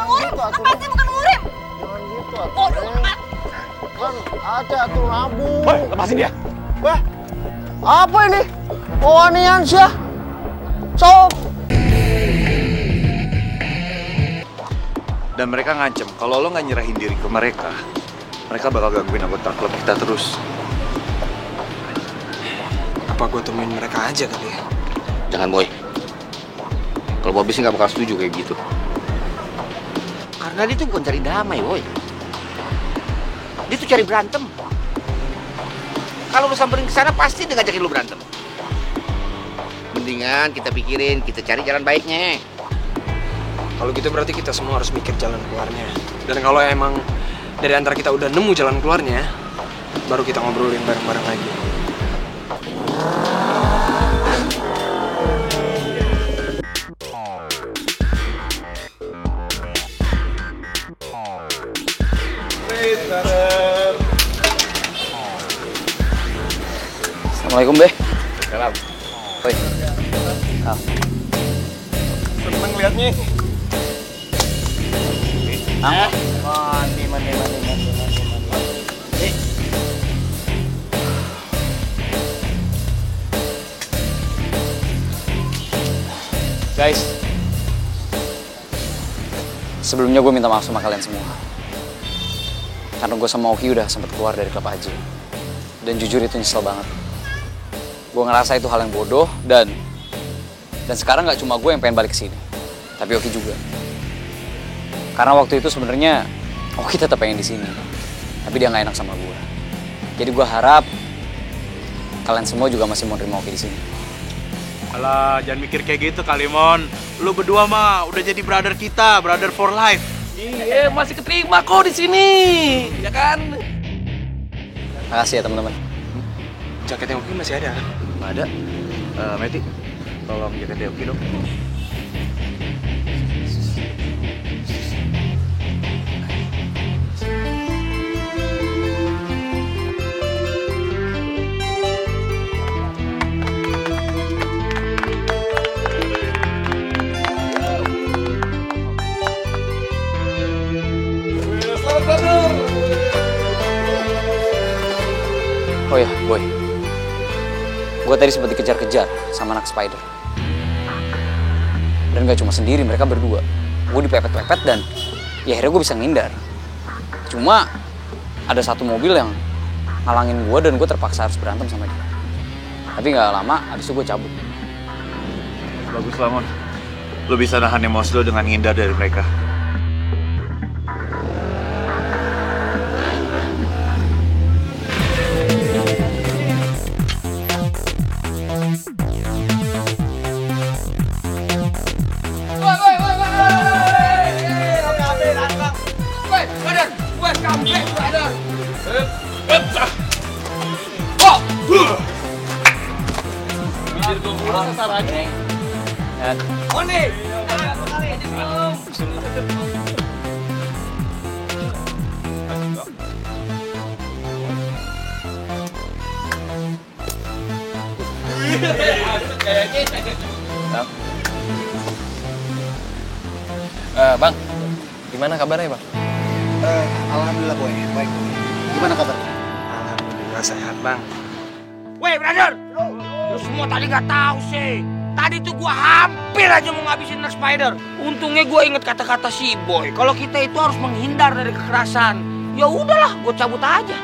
Bang Murim, lepasnya bukan Murim. Jangan gitu atuh. Bodoh amat. Kan ada atuh nabung. Woi, lepasin dia. Wah, apa ini? Wanian sih. Sok. Dan mereka ngancem, kalau lo nggak nyerahin diri ke mereka bakal gangguin anggota klub kita terus. Apa gue temuin mereka aja kali ya? Jangan, Boy. Kalau Bobby sih nggak bakal setuju kayak gitu. Karena dia tuh bukan cari damai, Boy. Dia tuh cari berantem. Kalau lu samperin ke sana pasti dia ngajakin lu berantem. Mendingan kita pikirin, kita cari jalan baiknya. Kalau gitu berarti kita semua harus mikir jalan keluarnya. Dan kalau emang dari antara kita udah nemu jalan keluarnya, baru kita ngobrolin bareng-bareng lagi. Assalamualaikum, Be. Salam. Woi. Seneng liatnya. Mandi. Guys, sebelumnya gue minta maaf sama kalian semua. Karena gue sama Oki udah sempet keluar dari klub aja. Dan jujur itu nyesel banget. Gue ngerasa itu hal yang bodoh dan sekarang nggak cuma gue yang pengen balik ke sini, tapi Oki juga. Karena waktu itu sebenarnya Oki tetap pengen di sini, tapi dia nggak enak sama gue. Jadi gue harap kalian semua juga masih mau terima Oki di sini. Alah, jangan mikir kayak gitu Kalimon. Lu berdua mah udah jadi brother kita, brother for life. Iya, masih keterima kok di sini, ya kan? Makasih ya teman-teman. Jaketnya Oki masih ada kan? Ada. Meti, tolong jaketnya Oki dong. Oh ya, Boy. Gue tadi sempat dikejar-kejar sama anak Spider. Dan gak cuma sendiri, mereka berdua. Gue dipepet-pepet dan ya akhirnya gue bisa ngindar. Cuma ada satu mobil yang ngalangin gue dan gue terpaksa harus berantem sama dia. Tapi gak lama, abis itu gue cabut. Bagus lah, Mon. Lo bisa nahan emosi lo dengan ngindar dari mereka. Bang, gimana kabarnya, Bang? Alhamdulillah, Boy. Baik. Gimana kabar? Alhamdulillah sehat, Bang. Weh, brother. Lu semua tadi nggak tahu sih. Tadi tuh gua hampir aja mau ngabisin anak Spider. Untungnya gua inget kata-kata si Boy. Kalau kita itu harus menghindar dari kekerasan. Ya udahlah, gua cabut aja.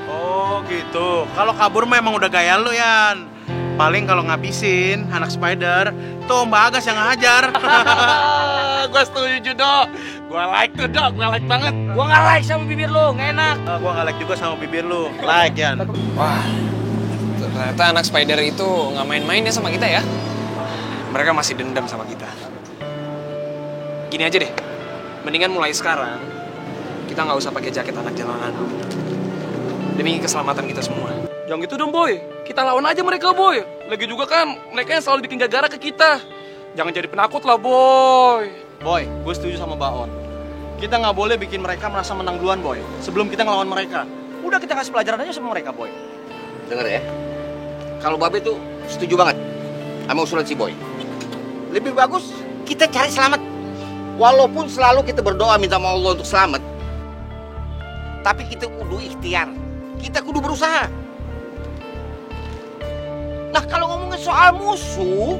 Oh gitu. Kalau kabur mah emang udah gaya lu, Yan. Paling kalau ngabisin anak Spider, tuh Mbak Agas yang ngajar. Gue setuju, Dok. Gue like tuh, Dok. Gue like banget. Gua nggak like sama bibir lu, nggak enak. Gua nggak like juga sama bibir lu. Like, Yan. Wah, ternyata anak Spider itu nggak main-main ya sama kita ya. Mereka masih dendam sama kita. Gini aja deh, mendingan mulai sekarang kita nggak usah pakai jaket anak jalanan demi keselamatan kita semua. Yang itu dong, Boy. Kita lawan aja mereka, Boy. Lagi juga kan mereka yang selalu bikin gara-gara ke kita. Jangan jadi penakut lah, Boy. Boy, gue setuju sama Baon. Kita nggak boleh bikin mereka merasa menang duluan, Boy. Sebelum kita ngelawan mereka. Udah kita kasih pelajaran aja sama mereka, Boy. Dengar ya. Kalau Babe tuh setuju banget sama usulan si Boy. Lebih bagus kita cari selamat Walaupun selalu kita berdoa minta sama Allah untuk selamat, tapi kita kudu ikhtiar. Kita kudu berusaha. Nah, kalau ngomongin soal musuh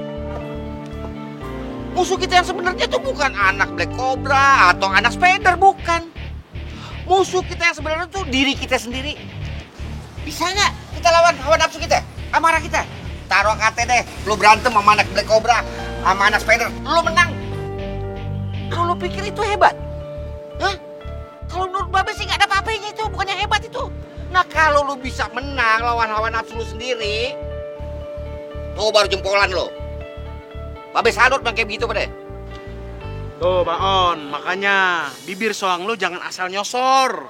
kita yang sebenarnya itu bukan anak Black Cobra atau anak Spider, bukan. Musuh kita yang sebenarnya itu diri kita sendiri. Bisa nggak kita lawan hawa nafsu kita, amarah kita? Taruh kate deh, lu berantem sama anak Black Cobra, sama anak Spider, lu menang. Lu pikir itu hebat? Hah? Kalau menurut Babe sih nggak ada apa-apanya itu, bukannya hebat itu. Nah, kalau lu bisa menang lawan hawa nafsu lu sendiri, tuh baru jempolan lo. Babe sadut bang kayak begitu pada. Tuh, Bang On, makanya bibir soang lu jangan asal nyosor.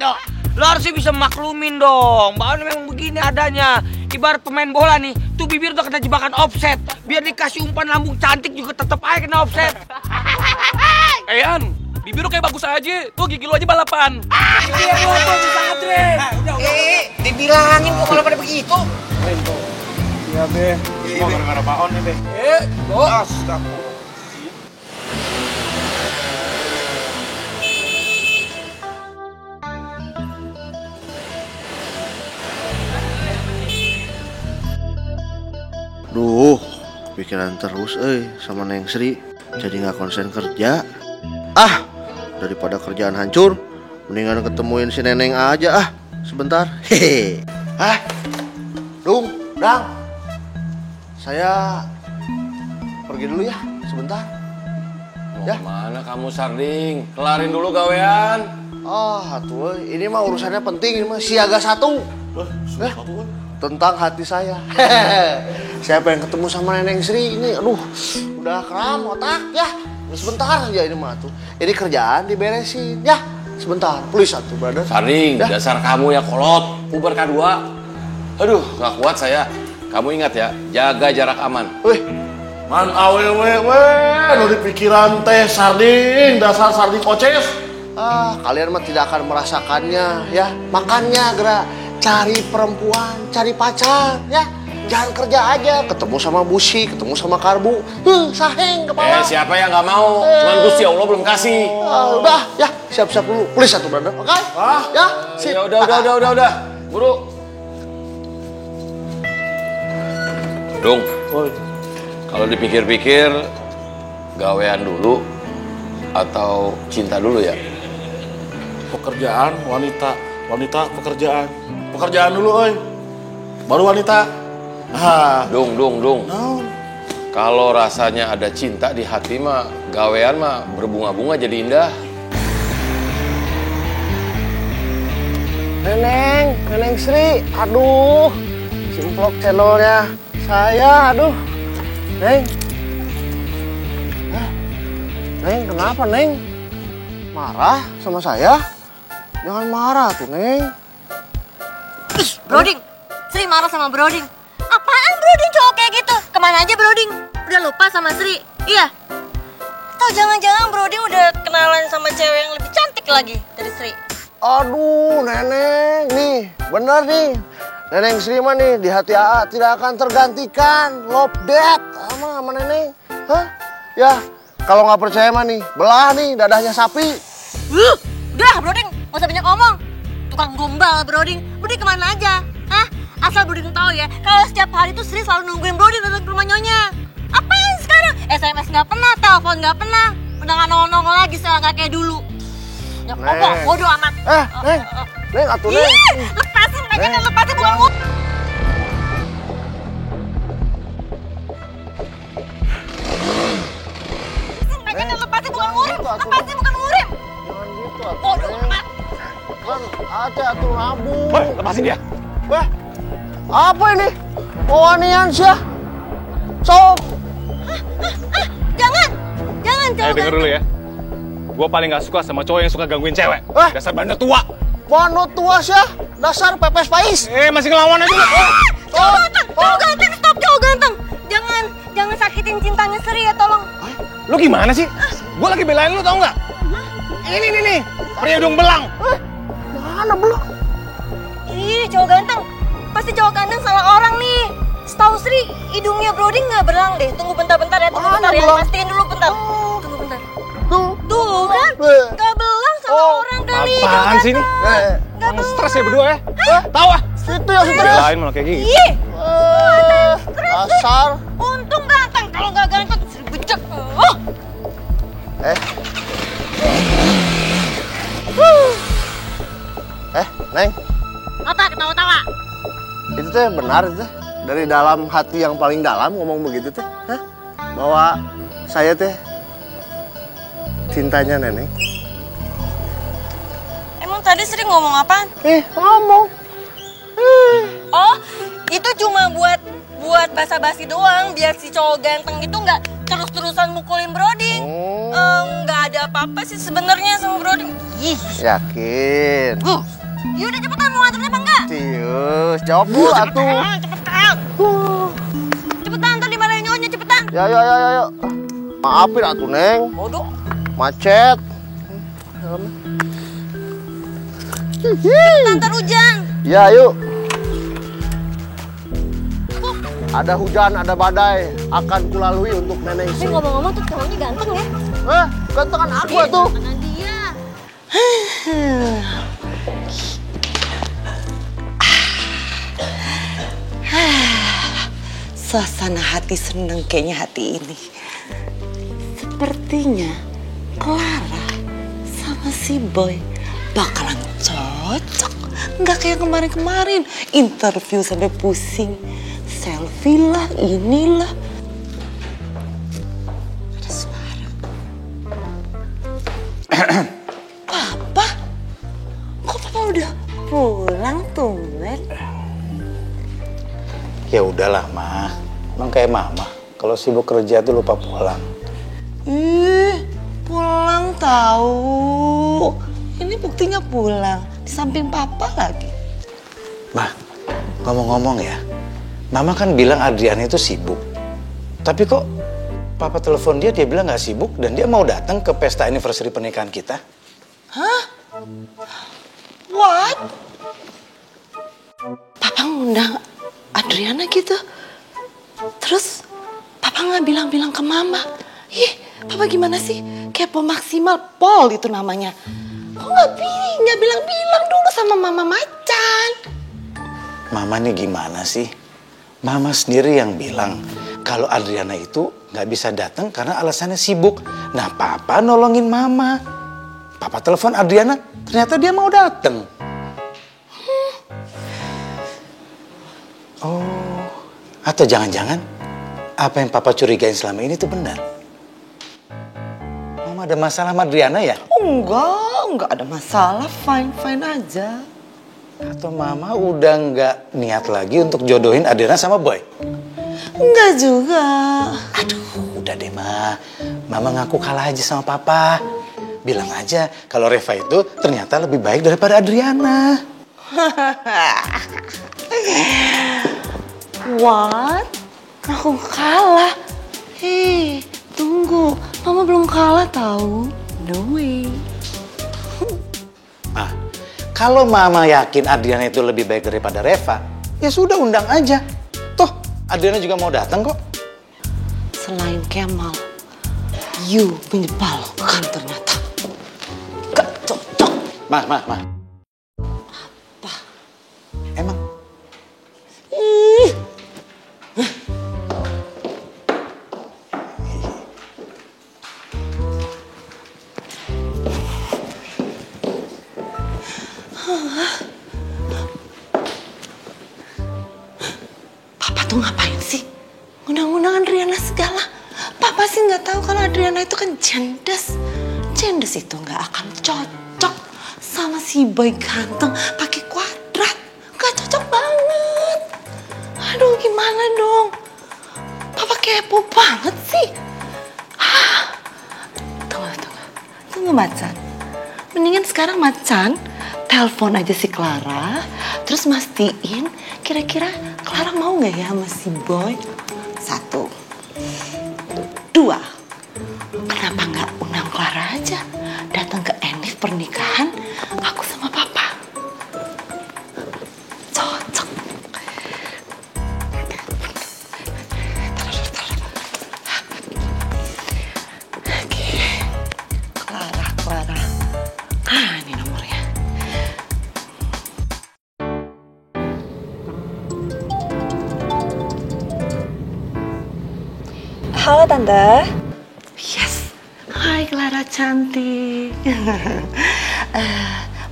Dok, lo harusnya bisa maklumin dong. Bang On memang begini adanya. Ibarat pemain bola nih, tuh bibir udah kena jebakan offset. Biar dikasih umpan lambung cantik juga tetap aja kena offset. An, bibir lu kayak bagus aja. Tuh gigi lu aja balapan. Iya, lo tuh bisa ngadret. Dibilangin kok kalau pada begitu. Iya, Be. Semua gara-gara Pak On nih, Be. Astaga. Duh, kepikiran terus sama Neng Sri. Jadi nggak konsen kerja. Daripada kerjaan hancur, mendingan ketemuin si Neneng aja sebentar. Hehe. Dang. Saya pergi dulu ya, sebentar. Mau kemana kamu, Sarding? Kelarin dulu gawean. Atuh, ini mah urusannya penting, ini mah siaga satu. Tentang hati saya. Saya pengen ketemu sama Neneng Sri ini. Aduh, udah keram otak ya. Sebentar aja ini mah tuh. Ini kerjaan diberesin ya. Sebentar, please atuh, brother. Sarding, dasar kamu ya kolot. Uber K2. Aduh, gak kuat saya. Kamu ingat ya, jaga jarak aman. Man awewe, nu di pikiran teh Sarding, dasar Sarding oces. Kalian mah tidak akan merasakannya ya. Makanya gerak cari perempuan, cari pacar ya. Jangan kerja aja, ketemu sama Busi, ketemu sama Karbu. Saheng kepala. Siapa yang nggak mau? Cuman Gusti Allah belum kasih. Udah, ya siap-siap dulu. Please satu brother, oke? Ya, sip. Ya udah. Buru. Dong. Kalau dipikir-pikir, gawean dulu atau cinta dulu ya? Pekerjaan, wanita, pekerjaan dulu, baru wanita. Dong. Kalau rasanya ada cinta di hati mah, gawean mah berbunga-bunga jadi indah. Neneng Sri, aduh, simplok channelnya saya, aduh. Neng, kenapa Neng? Marah sama saya? Jangan marah tuh, Neng. Broding, Sri marah sama Broding. Apaan Broding cowok kayak gitu? Kemana aja Broding? Udah lupa sama Sri? Iya. Atau jangan-jangan Broding udah kenalan sama cewek yang lebih cantik lagi dari Sri? Aduh, Neneng, nih, bener nih. Neneng Sri mah nih, di hati AA tidak akan tergantikan. Love that sama Neneng. Ya, kalau nggak percaya mah nih, belah nih dadahnya sapi. Udah Broding, gak usah banyak ngomong. Tukang gombal Broding. Broding kemana aja? Asal Broding tahu ya, kalau setiap hari tuh Sri selalu nungguin Broding datang ke rumah Nyonya. Apaan sekarang? SMS nggak pernah, telepon nggak pernah. Udah nggak nongol-nongol lagi sekarang nggak kayak dulu. Ya ngomong, bodoh amat. Neng, atuh Neng. Lepasin, lepasin bukan ngomong. Lepasin bukan ngurim. Lepasin bukan ngurim. Jangan gitu, atuh. Bodoh amat. Kan ada atuh rambut. Lepasin dia. Apa ini? Wanian sih. Sok. Jangan Denger dulu ya. Gue paling gak suka sama cowok yang suka gangguin cewek. Dasar bandel tua. Bandel tua sih. Dasar pepes pais. Masih ngelawan aja. Cowok ganteng, stop cowok ganteng. Jangan sakitin cintanya Sri ya, tolong. Lu gimana sih? Gue lagi belain lu tau nggak? Ini nih, pria hidung belang. Mana belang? Ih, cowok ganteng. Pasti cowok ganteng salah orang nih. Setahu Sri, hidungnya Broding nggak belang deh. Tunggu bentar ya. Pastiin dulu bentar. Tunggu bentar. Apaan sih ini? Emang stres ya berdua ya? Tahu ah? Itu yang stres. Lain malah kayak gini. Ih, Asal. untung ganteng. Kalau nggak ganteng, becek. Neng, Apa ketawa-tawa? itu teh benar itu teh. Dari dalam hati yang paling dalam ngomong begitu teh. Hah? Bahwa saya teh cintanya Neneng. Emang tadi sering ngomong apaan? Ngomong. Oh, itu cuma buat basa-basi doang, biar si cowok ganteng itu nggak terus-terusan mukulin Broding. Nggak ada apa-apa sih sebenarnya sama Broding. Ih. Yakin? Yaudah cepetan mau nganterin apa enggak? Tius, jawab dulu atuh. Cepetan. Cepetan, ntar dimarahin nyonya, cepetan. Ya. Maafin atuh, Neng. Bodoh. Macet. Cepetan, ntar hujan. Ya, yuk. Ada hujan, ada badai, akan kulalui untuk Neneng Tapi Sri. ngomong-ngomong tuh cowoknya ganteng ya. Gantengan aku tuh. Tangan dia. Suasana hati seneng kayaknya hati ini. Sepertinya Clara sama si Boy bakalan cocok. Nggak kayak kemarin-kemarin, interview sampai pusing. Selfie lah, inilah. Ada suara. Papa? Kok Papa udah pulang tumben? Ya udahlah, Ma. Emang kayak Mama. Kalau sibuk kerja tuh lupa pulang. Pulang tahu. Ini buktinya pulang. Di samping Papa lagi. Ma, ngomong-ngomong ya. Mama kan bilang Adriana itu sibuk. Tapi kok Papa telepon dia bilang nggak sibuk dan dia mau datang ke pesta anniversary pernikahan kita. Hah? What? Papa ngundang Adriana gitu. Terus Papa nggak bilang-bilang ke Mama. Ih, Papa gimana sih? Kepo maksimal, Paul itu namanya. Kok nggak bilang-bilang dulu sama Mama macan? Mama nih gimana sih? Mama sendiri yang bilang kalau Adriana itu nggak bisa datang karena alasannya sibuk. Nah, Papa nolongin Mama. Papa telepon Adriana, ternyata dia mau datang. Oh, atau jangan-jangan apa yang Papa curigain selama ini tuh benar? Mama ada masalah sama Adriana ya? Enggak ada masalah, fine aja. Atau Mama udah nggak niat lagi untuk jodohin Adriana sama Boy? Enggak juga. Aduh, udah deh Ma. Mama ngaku kalah aja sama Papa. Bilang aja kalau Reva itu ternyata lebih baik daripada Adriana. What? Aku kalah? Hei, tunggu. Mama belum kalah tahu. No way. Kalau Mama yakin Adriana itu lebih baik daripada Reva, ya sudah undang aja. Toh, Adriana juga mau datang kok. Selain Kemal, you menyebalkan ternyata. Gak cocok. Ma. Apa? Emang? Papa tuh ngapain sih? Undang-undang Adriana segala. Papa sih nggak tahu kalau Adriana itu kan jendes. Jendes itu nggak akan cocok sama si boy ganteng pakai kuadrat. Nggak cocok banget. Aduh, gimana dong? Papa kepo banget sih. Tunggu Macan. Mendingan sekarang Macan telepon aja si Clara, terus mastiin kira-kira Clara mau nggak ya sama si Boy? 1, 2, kenapa nggak undang Clara aja datang ke enif pernikahan aku sama Papa? Cocok. Oke, Clara. Ini nomornya. Halo Tante. Yes. Hai Clara cantik.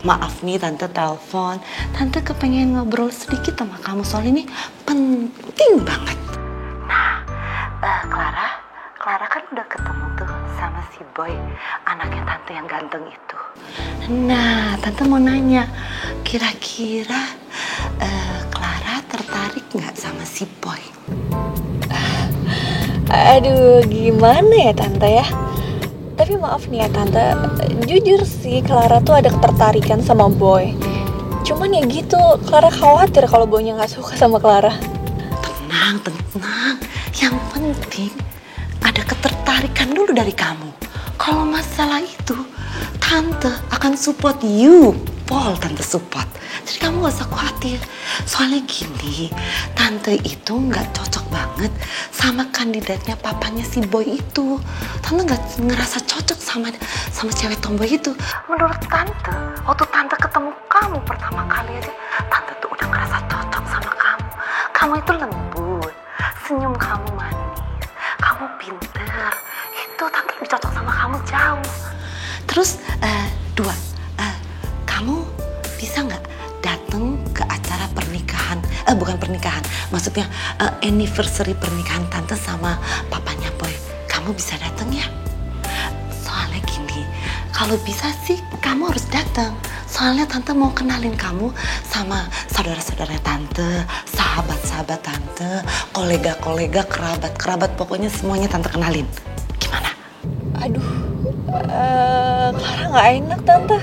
Maaf nih Tante telepon. Tante kepengen ngobrol sedikit sama kamu soal ini penting banget. Nah, Clara kan udah ketemu tuh sama si Boy, anaknya Tante yang ganteng itu. Nah, Tante mau nanya, kira-kira Clara tertarik nggak sama si Boy? Aduh, gimana ya Tante ya? Tapi maaf nih ya Tante, jujur sih Clara tuh ada ketertarikan sama Boy. Cuman ya gitu, Clara khawatir kalau Boynya nggak suka sama Clara. Tenang. Yang penting ada ketertarikan dulu dari kamu. Kalau masalah itu, Tante akan support you. Paul, Tante support. Jadi kamu gak usah khawatir. Soalnya gini, Tante itu gak cocok banget sama kandidatnya papanya si Boy itu. Tante gak ngerasa cocok sama cewek tomboy itu. Menurut Tante, waktu Tante ketemu kamu pertama kali aja, Tante tuh udah ngerasa cocok sama kamu. Kamu itu lembut, senyum kamu manis, kamu pinter. Itu Tante lebih cocok sama kamu jauh. Terus, kamu bisa nggak datang ke acara pernikahan, bukan pernikahan, maksudnya anniversary pernikahan Tante sama papanya Boy. Kamu bisa datang ya? Soalnya gini, kalau bisa sih kamu harus datang. Soalnya Tante mau kenalin kamu sama saudara-saudara Tante, sahabat-sahabat Tante, kolega-kolega, kerabat-kerabat, pokoknya semuanya Tante kenalin. Gimana? Aduh, Clara nggak enak Tante.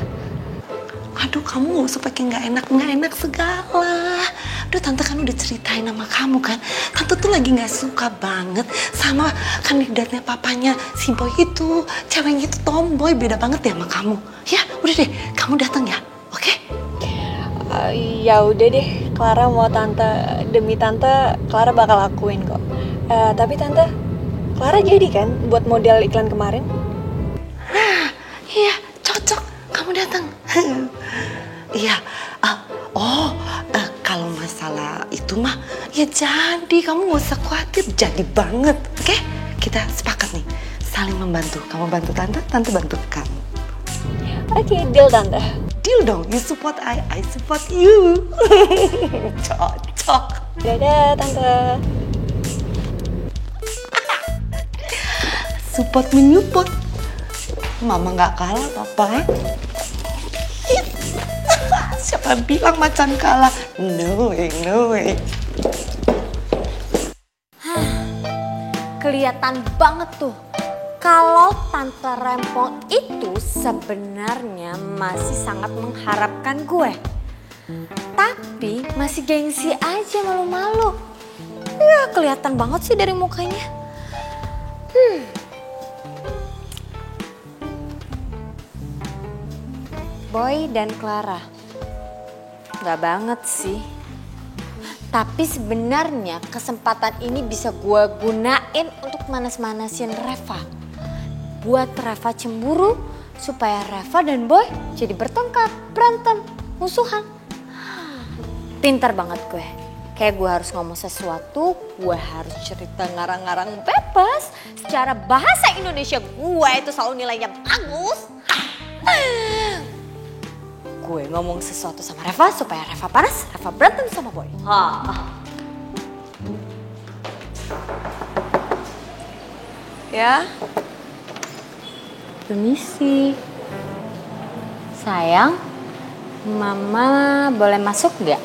Aduh, kamu gak usah pakai nggak enak segala. Aduh, Tante kan udah ceritain sama kamu kan. Tante tuh lagi nggak suka banget sama kandidatnya papanya si Boy itu. Ceweknya itu tomboy, beda banget ya sama kamu. Ya, udah deh, kamu datang ya, oke? Ya udah deh, Clara mau Tante, demi Tante, Clara bakal lakuin kok. Tapi Tante, Clara jadi kan buat model iklan kemarin? Nah, iya, cocok. Kamu datang. Iya. Kalau masalah itu mah ya jadi, kamu gak usah khawatir, jadi banget. Oke? Kita sepakat nih, saling membantu. Kamu bantu Tante, Tante bantu kamu. Oke, deal Tante. Deal dong, you support I support you. Cocok. Dadah Tante. Support menyupport. Mama gak kalah, Papa. Siapa bilang macan kalah? No way. Kelihatan banget tuh kalau Tante Rempong itu sebenarnya masih sangat mengharapkan gue. Tapi masih gengsi aja, malu-malu. Ya kelihatan banget sih dari mukanya. Boy dan Clara. Gak banget sih. Tapi sebenarnya kesempatan ini bisa gue gunain untuk manas-manasin Reva. Buat Reva cemburu supaya Reva dan Boy jadi bertengkar, berantem, musuhan. Pintar banget gue. Kayak gue harus ngomong sesuatu, gue harus cerita ngarang-ngarang bebas. Secara bahasa Indonesia gue itu selalu nilainya bagus. Gue ngomong sesuatu sama Reva supaya Reva panas, Reva berantem sama Boy. Ya. Permisi. Sayang, Mama boleh masuk gak?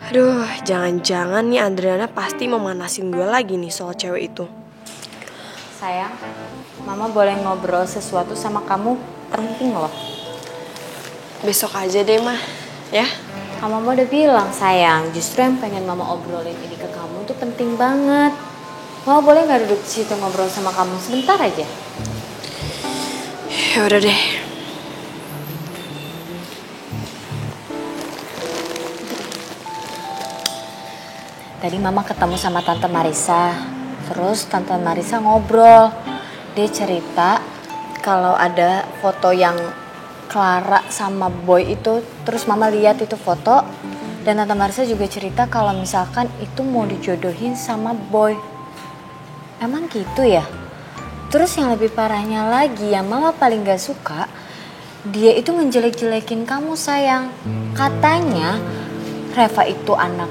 Aduh, jangan-jangan nih Adriana pasti mau manasin gue lagi nih soal cewek itu. Sayang, Mama boleh ngobrol sesuatu sama kamu, penting loh. Besok aja deh, Mah. Ya? Mama udah bilang, sayang, justru yang pengen Mama obrolin ini ke kamu tuh penting banget. Mama boleh gak duduk di situ ngobrol sama kamu sebentar aja? Ya udah deh. Tadi Mama ketemu sama Tante Marisa. Terus Tante Marisa ngobrol. Dia cerita kalau ada foto yang Clara sama Boy itu, terus Mama lihat itu foto, dan Tante Marisa juga cerita kalau misalkan itu mau dijodohin sama Boy. Emang gitu ya? Terus yang lebih parahnya lagi, yang mama paling gak suka, dia itu ngejelek-jelekin kamu sayang. Katanya Reva itu anak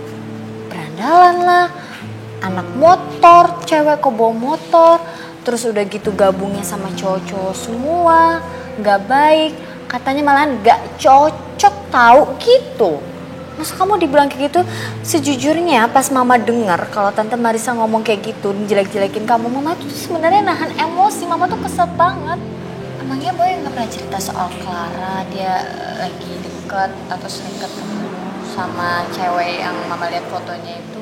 berandalan lah, anak motor, cewek kok bawa motor. Terus udah gitu gabungnya sama cowok-cowok semua, gak baik. Katanya malahan gak cocok tahu gitu. Masa kamu dibilang kayak gitu? Sejujurnya pas mama dengar kalau Tante Marissa ngomong kayak gitu, jelek-jelekin kamu, mama tuh sebenarnya nahan emosi. Mama tuh kesel banget. Emangnya Boy nggak pernah cerita soal Clara, dia lagi deket atau sering ketemu sama cewek yang mama lihat fotonya itu?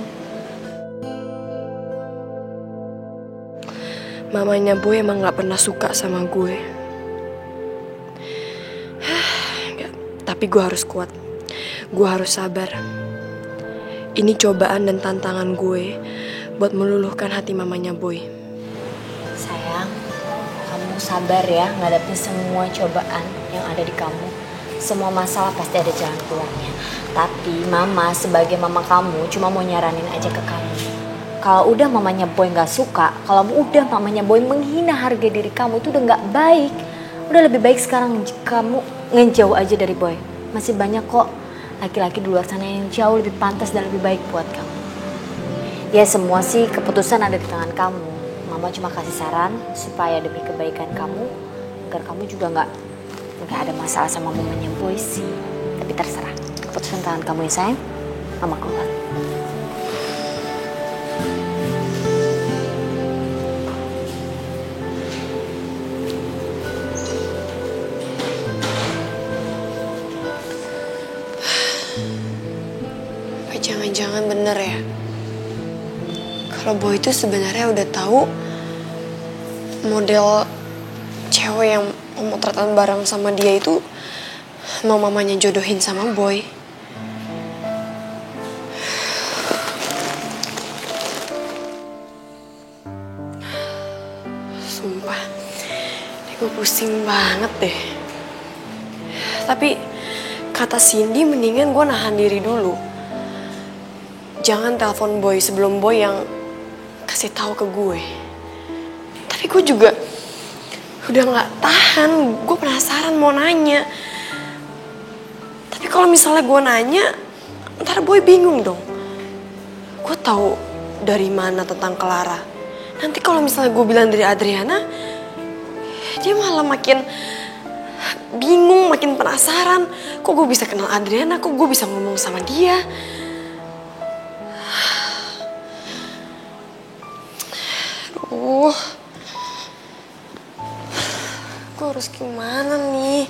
Mamanya Boy emang nggak pernah suka sama gue. Tapi gue harus kuat. Gue harus sabar. Ini cobaan dan tantangan gue buat meluluhkan hati mamanya Boy. Sayang, kamu sabar ya ngadepin semua cobaan yang ada di kamu. Semua masalah pasti ada jalan keluarnya. Tapi mama sebagai mama kamu cuma mau nyaranin aja ke kamu. Kalau udah mamanya Boy gak suka, kalau udah mamanya Boy menghina harga diri kamu, itu udah gak baik. Udah lebih baik sekarang kamu ngejauh aja dari Boy. Masih banyak kok laki-laki di luar sana yang jauh lebih pantas dan lebih baik buat kamu. Ya semua sih keputusan ada di tangan kamu. Mama cuma kasih saran supaya demi kebaikan kamu, agar kamu juga nggak ada masalah sama mamanya Boy sih. Tapi terserah, keputusan tangan kamu ya sayang. Mama keluar. Jangan-jangan bener ya, kalau Boy itu sebenarnya udah tahu model cewek yang pemotretan bareng sama dia itu mau mamanya jodohin sama Boy. Sumpah, ini gue pusing banget deh. Tapi kata Cindy mendingan gue nahan diri dulu. Jangan telepon Boy sebelum Boy yang kasih tahu ke gue. Tapi gue juga udah nggak tahan. Gue penasaran mau nanya. Tapi kalau misalnya gue nanya, ntar Boy bingung dong. Gue tahu dari mana tentang Clara. Nanti kalau misalnya gue bilang dari Adriana, dia malah makin bingung, makin penasaran. Kok gue bisa kenal Adriana? Kok gue bisa ngomong sama dia? Gue harus gimana nih?